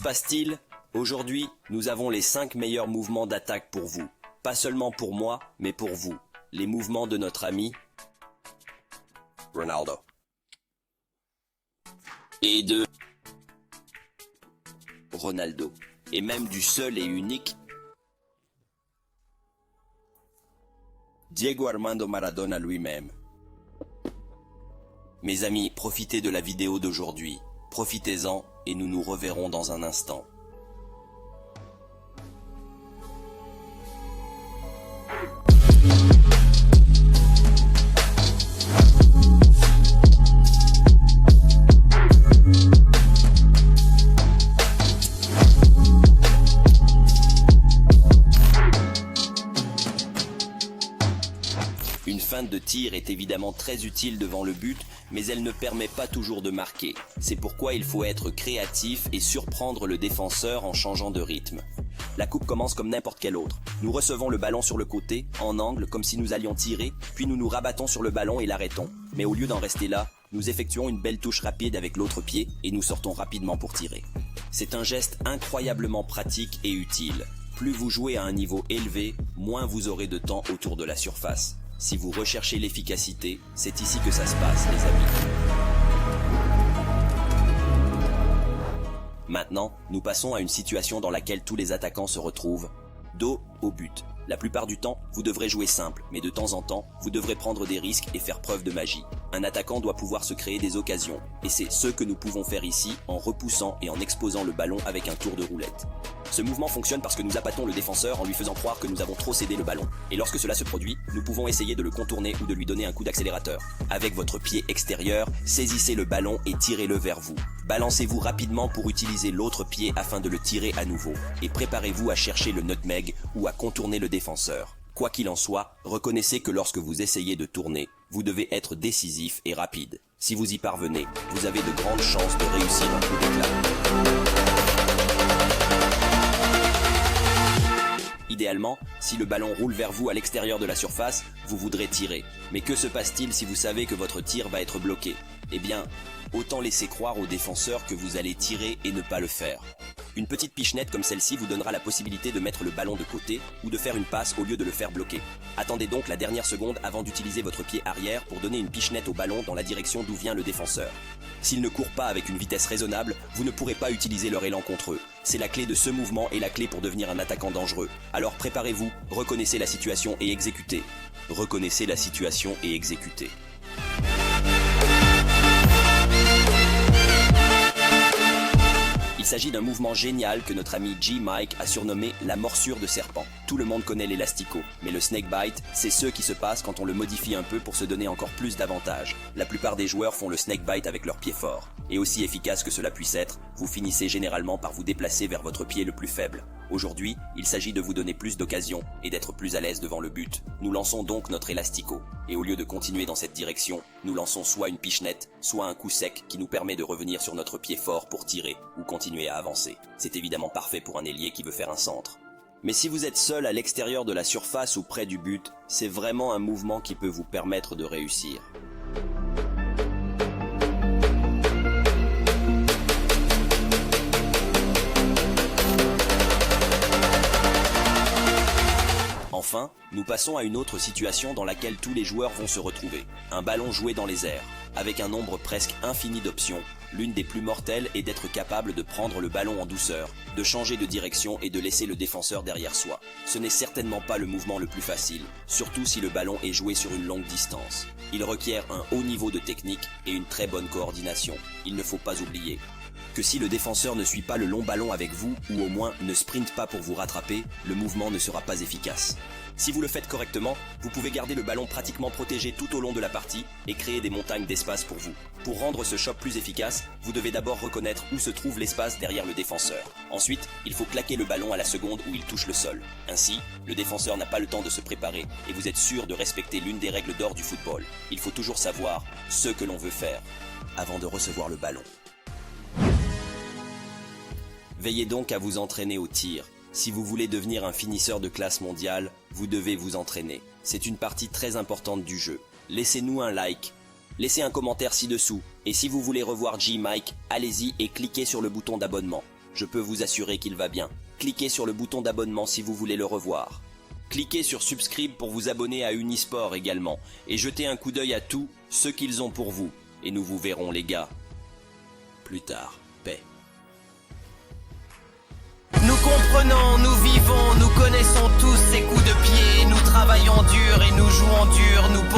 passe-t-il? Aujourd'hui, nous avons les 5 meilleurs mouvements d'attaque pour vous. Pas seulement pour moi, mais pour vous. Les mouvements de notre ami Ronaldo. Et de Ronaldo. Et même du seul et unique Diego Armando Maradona lui-même. Mes amis, profitez de la vidéo d'aujourd'hui. Profitez-en et nous nous reverrons dans un instant. Une feinte de tir est évidemment très utile devant le but, mais elle ne permet pas toujours de marquer. C'est pourquoi il faut être créatif et surprendre le défenseur en changeant de rythme. La coupe commence comme n'importe quelle autre. Nous recevons le ballon sur le côté, en angle, comme si nous allions tirer, puis nous nous rabattons sur le ballon et l'arrêtons. Mais au lieu d'en rester là, nous effectuons une belle touche rapide avec l'autre pied et nous sortons rapidement pour tirer. C'est un geste incroyablement pratique et utile. Plus vous jouez à un niveau élevé, moins vous aurez de temps autour de la surface. Si vous recherchez l'efficacité, c'est ici que ça se passe, les amis. Maintenant, nous passons à une situation dans laquelle tous les attaquants se retrouvent, dos au but. La plupart du temps, vous devrez jouer simple, mais de temps en temps, vous devrez prendre des risques et faire preuve de magie. Un attaquant doit pouvoir se créer des occasions, et c'est ce que nous pouvons faire ici en repoussant et en exposant le ballon avec un tour de roulette. Ce mouvement fonctionne parce que nous appâtons le défenseur en lui faisant croire que nous avons trop cédé le ballon. Et lorsque cela se produit, nous pouvons essayer de le contourner ou de lui donner un coup d'accélérateur. Avec votre pied extérieur, saisissez le ballon et tirez-le vers vous. Balancez-vous rapidement pour utiliser l'autre pied afin de le tirer à nouveau. Et préparez-vous à chercher le nutmeg ou à contourner le défenseur. Quoi qu'il en soit, reconnaissez que lorsque vous essayez de tourner, vous devez être décisif et rapide. Si vous y parvenez, vous avez de grandes chances de réussir un coup d'éclat. Idéalement, si le ballon roule vers vous à l'extérieur de la surface, vous voudrez tirer. Mais que se passe-t-il si vous savez que votre tir va être bloqué? Eh bien, autant laisser croire au défenseur que vous allez tirer et ne pas le faire. Une petite pichenette comme celle-ci vous donnera la possibilité de mettre le ballon de côté ou de faire une passe au lieu de le faire bloquer. Attendez donc la dernière seconde avant d'utiliser votre pied arrière pour donner une pichenette au ballon dans la direction d'où vient le défenseur. S'il ne court pas avec une vitesse raisonnable, vous ne pourrez pas utiliser leur élan contre eux. C'est la clé de ce mouvement et la clé pour devenir un attaquant dangereux. Alors préparez-vous, reconnaissez la situation et exécutez. Reconnaissez la situation et exécutez. Il s'agit d'un mouvement génial que notre ami G-Mike a surnommé la morsure de serpent. Tout le monde connaît l'élastico, mais le snake bite, c'est ce qui se passe quand on le modifie un peu pour se donner encore plus d'avantages. La plupart des joueurs font le snake bite avec leur pied fort. Et aussi efficace que cela puisse être, vous finissez généralement par vous déplacer vers votre pied le plus faible. Aujourd'hui, il s'agit de vous donner plus d'occasions et d'être plus à l'aise devant le but. Nous lançons donc notre élastico. Et au lieu de continuer dans cette direction, nous lançons soit une pichenette, soit un coup sec qui nous permet de revenir sur notre pied fort pour tirer ou continuer à avancer. C'est évidemment parfait pour un ailier qui veut faire un centre. Mais si vous êtes seul à l'extérieur de la surface ou près du but, c'est vraiment un mouvement qui peut vous permettre de réussir. Enfin, nous passons à une autre situation dans laquelle tous les joueurs vont se retrouver. Un ballon joué dans les airs. Avec un nombre presque infini d'options, l'une des plus mortelles est d'être capable de prendre le ballon en douceur, de changer de direction et de laisser le défenseur derrière soi. Ce n'est certainement pas le mouvement le plus facile, surtout si le ballon est joué sur une longue distance. Il requiert un haut niveau de technique et une très bonne coordination. Il ne faut pas oublier que si le défenseur ne suit pas le long ballon avec vous, ou au moins ne sprinte pas pour vous rattraper, le mouvement ne sera pas efficace. Si vous le faites correctement, vous pouvez garder le ballon pratiquement protégé tout au long de la partie et créer des montagnes d'espace pour vous. Pour rendre ce choc plus efficace, vous devez d'abord reconnaître où se trouve l'espace derrière le défenseur. Ensuite, il faut claquer le ballon à la seconde où il touche le sol. Ainsi, le défenseur n'a pas le temps de se préparer et vous êtes sûr de respecter l'une des règles d'or du football. Il faut toujours savoir ce que l'on veut faire avant de recevoir le ballon. Veillez donc à vous entraîner au tir. Si vous voulez devenir un finisseur de classe mondiale, vous devez vous entraîner. C'est une partie très importante du jeu. Laissez-nous un like, laissez un commentaire ci-dessous. Et si vous voulez revoir G-Mike, allez-y et cliquez sur le bouton d'abonnement. Je peux vous assurer qu'il va bien. Cliquez sur le bouton d'abonnement si vous voulez le revoir. Cliquez sur Subscribe pour vous abonner à Unisport également, et jetez un coup d'œil à tout ce qu'ils ont pour vous. Et nous vous verrons les gars plus tard. Paix. Nous comprenons, nous vivons, nous connaissons tous ces coups de pied. Nous travaillons dur et nous jouons dur, nous